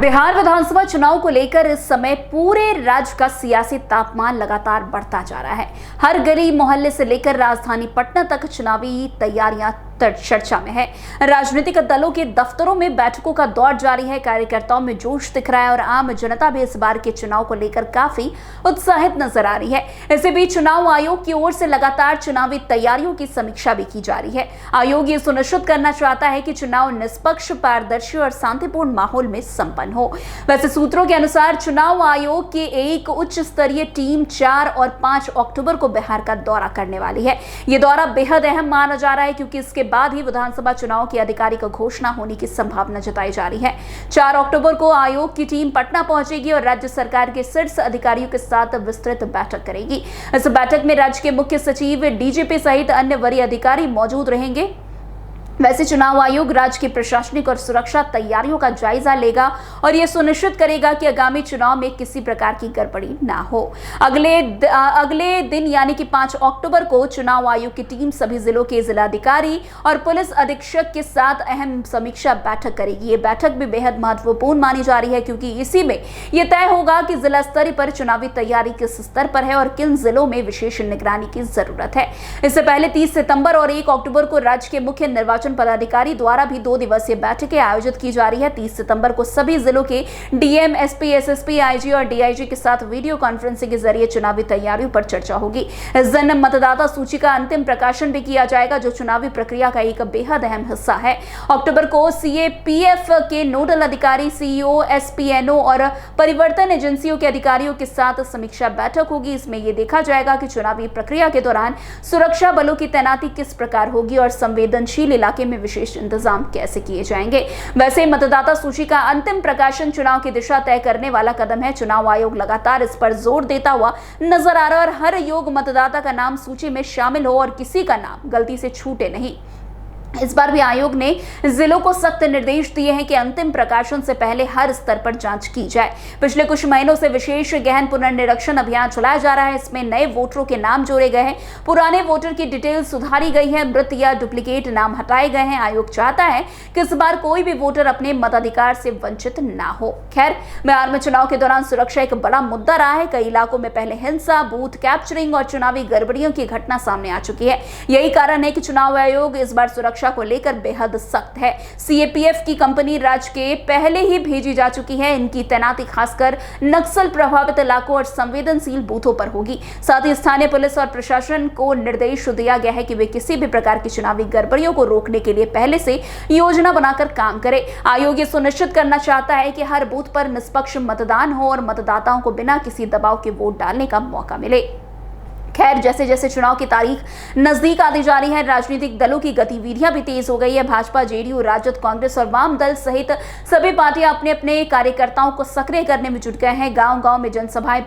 बिहार विधानसभा चुनाव को लेकर इस समय पूरे राज्य का सियासी तापमान लगातार बढ़ता जा रहा है। हर गली मोहल्ले से लेकर राजधानी पटना तक चुनावी तैयारियां चर्चा में है। राजनीतिक दलों के दफ्तरों में बैठकों का दौर जारी है। कार्यकर्ताओं में जोश दिख रहा है और आम जनता भी इस बार के चुनाव को लेकर काफी उत्साहित नजर आ रही है। इसी बीच चुनाव आयोग की ओर से लगातार चुनावी तैयारियों की समीक्षा भी की जा रही है। आयोग ये सुनिश्चित करना चाहता है कि चुनाव निष्पक्ष, पारदर्शी और शांतिपूर्ण माहौल में संपन्न हो। वैसे सूत्रों के अनुसार चुनाव आयोग की एक उच्च स्तरीय टीम 4 और 5 अक्टूबर को बिहार का दौरा करने वाली है। ये दौरा बेहद अहम माना जा रहा है क्योंकि इसके बाद ही विधानसभा चुनाव की आधिकारिक घोषणा होने की संभावना जताई जा रही है। 4 अक्टूबर को आयोग की टीम पटना पहुंचेगी और राज्य सरकार के शीर्ष अधिकारियों के साथ विस्तृत बैठक करेगी। इस बैठक में राज्य के मुख्य सचिव, डीजीपी सहित अन्य वरीय अधिकारी मौजूद रहेंगे। वैसे चुनाव आयोग राज्य की प्रशासनिक और सुरक्षा तैयारियों का जायजा लेगा और यह सुनिश्चित करेगा कि आगामी चुनाव में किसी प्रकार की गड़बड़ी ना हो। अगले दिन यानी कि 5 अक्टूबर को चुनाव आयोग की टीम सभी जिलों के जिलाधिकारी और पुलिस अधीक्षक के साथ अहम समीक्षा बैठक करेगी। ये बैठक भी बेहद महत्वपूर्ण मानी जा रही है क्योंकि इसी में यह तय होगा कि जिला स्तर पर चुनावी तैयारी किस स्तर पर है और किन जिलों में विशेष निगरानी की जरूरत है। इससे पहले 30 सितंबर और 1 अक्टूबर को राज्य के मुख्य निर्वाचन पदाधिकारी द्वारा भी 2 दिवसीय बैठकें आयोजित की जा रही है। 30 सितंबर को सभी जिलों के डीएम, एसपी, एसएसपी, आईजी और डीआईजी के साथ वीडियो कॉन्फ्रेंसिंग के जरिए चुनावी तैयारियों पर चर्चा होगी। इस दिन मतदाता सूची का अंतिम प्रकाशन भी किया जाएगा जो चुनावी प्रक्रिया का एक बेहद अहम हिस्सा है। अक्टूबर को सीएपीएफ के नोडल अधिकारी, सीईओ, एसपीएनओ और परिवर्तन एजेंसियों के अधिकारियों के साथ समीक्षा बैठक होगी। इसमें यह देखा जाएगा कि चुनावी प्रक्रिया के दौरान सुरक्षा बलों की तैनाती किस प्रकार होगी और संवेदनशील इलाके में विशेष इंतजाम कैसे किए जाएंगे। वैसे मतदाता सूची का अंतिम प्रकाशन चुनाव की दिशा तय करने वाला कदम है। चुनाव आयोग लगातार इस पर जोर देता हुआ नजर आ रहा है और हर योग्य मतदाता का नाम सूची में शामिल हो और किसी का नाम गलती से छूटे नहीं। इस बार भी आयोग ने जिलों को सख्त निर्देश दिए हैं कि अंतिम प्रकाशन से पहले हर स्तर पर जांच की जाए। पिछले कुछ महीनों से विशेष गहन पुनर्निरीक्षण अभियान चलाया जा रहा है। इसमें नए वोटरों के नाम जोड़े गए हैं, पुराने वोटर की डिटेल सुधारी गई है, मृत या डुप्लीकेट नाम हटाए गए हैं। आयोग चाहता है कि इस बार कोई भी वोटर अपने मताधिकार से वंचित ना हो। खैर, बिहार में चुनाव के दौरान सुरक्षा एक बड़ा मुद्दा रहा है। कई इलाकों में पहले हिंसा, बूथ कैप्चरिंग और चुनावी गड़बड़ियों की घटना सामने आ चुकी है। यही कारण है कि चुनाव आयोग इस बार सुरक्षा को लेकर बेहद सख्त है। सीएपीएफ की कंपनी राज्य के पहले ही भेजी जा चुकी है। इनकी तैनाती खासकर नक्सल प्रभावित इलाकों और संवेदनशील बूथों पर होगी। साथ ही स्थानीय पुलिस और प्रशासन को निर्देश दिया गया है कि वे किसी भी प्रकार की चुनावी गड़बड़ियों को रोकने के लिए पहले से योजना बनाकर काम करें। आयोग ये सुनिश्चित करना चाहता है कि हर बूथ पर निष्पक्ष मतदान हो और मतदाताओं को बिना किसी दबाव के वोट डालने का मौका मिले। खैर, जैसे जैसे चुनाव की तारीख नजदीक आती जा रही है, राजनीतिक दलों की गतिविधियां भी तेज हो गई है। भाजपा, जेडीयू, राजद, कांग्रेस और वाम दल सहित सभी पार्टियां अपने अपने कार्यकर्ताओं को सक्रिय करने में जुट गए हैं। गांव-गांव में जनसभाएं,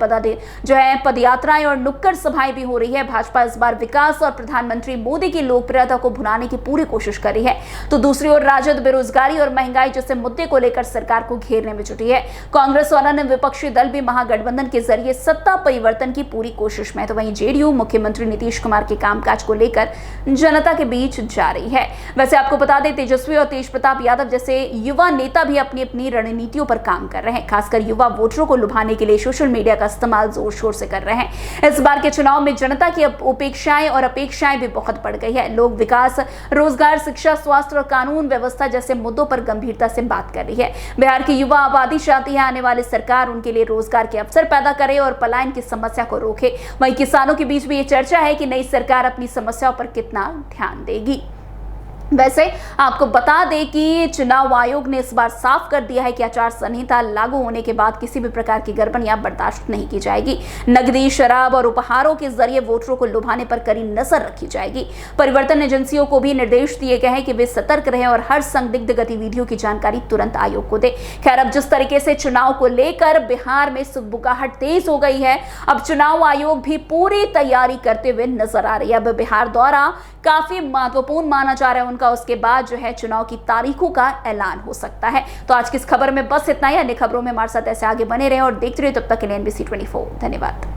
पदयात्राएं और नुक्कड़ सभाएं भी हो रही है। भाजपा इस बार विकास और प्रधानमंत्री मोदी की लोकप्रियता को भुनाने की पूरी कोशिश कर रही है, तो दूसरी ओर राजद बेरोजगारी और महंगाई जैसे मुद्दे को लेकर सरकार को घेरने में जुटी है। कांग्रेस और अन्य विपक्षी दल भी महागठबंधन के जरिए सत्ता परिवर्तन की पूरी कोशिश में, तो वहीं जेडीयू मुख्यमंत्री नीतीश कुमार के कामकाज को लेकर जनता के बीच जा रही है। वैसे आपको बता दें, तेजस्वी और तेज प्रताप यादव जैसे युवा नेता भी अपनी अपनी रणनीतियों पर काम कर रहे हैं। खासकर युवा वोटरों को लुभाने के लिए सोशल मीडिया का इस्तेमाल जोर शोर से कर रहे हैं। इस बार के चुनाव में जनता की उपेक्षाएं और अपेक्षाएं भी बहुत बढ़ गई है। लोग विकास, रोजगार, शिक्षा, स्वास्थ्य और कानून व्यवस्था जैसे मुद्दों पर गंभीरता से बात कर रही है। बिहार की युवा आबादी चाहती है आने वाली सरकार उनके लिए रोजगार के अवसर पैदा करे और पलायन की समस्या को रोके। वहीं किसानों के बीच भी ये चर्चा है कि नई सरकार अपनी समस्याओं पर कितना ध्यान देगी। वैसे आपको बता दें कि चुनाव आयोग ने इस बार साफ कर दिया है कि आचार संहिता लागू होने के बाद किसी भी प्रकार की गड़बड़ियां बर्दाश्त नहीं की जाएगी। नकदी, शराब और उपहारों के जरिए वोटरों को लुभाने पर कड़ी नजर रखी जाएगी। परिवर्तन एजेंसियों को भी निर्देश दिए गए हैं कि वे सतर्क रहें और हर संदिग्ध गतिविधियों की जानकारी तुरंत आयोग को दे। खैर, अब जिस तरीके से चुनाव को लेकर बिहार में सुगबुगाहट तेज हो गई है, अब चुनाव आयोग भी पूरी तैयारी करते हुए नजर आ रही है। अब बिहार दौरा काफी महत्वपूर्ण माना जा रहा है उनका। उसके बाद जो है चुनाव की तारीखों का ऐलान हो सकता है। तो आज की इस खबर में बस इतना ही। अन्य खबरों में हमारे साथ ऐसे आगे बने रहे और देखते रहे। तब तक के लिए NBC 24 धन्यवाद।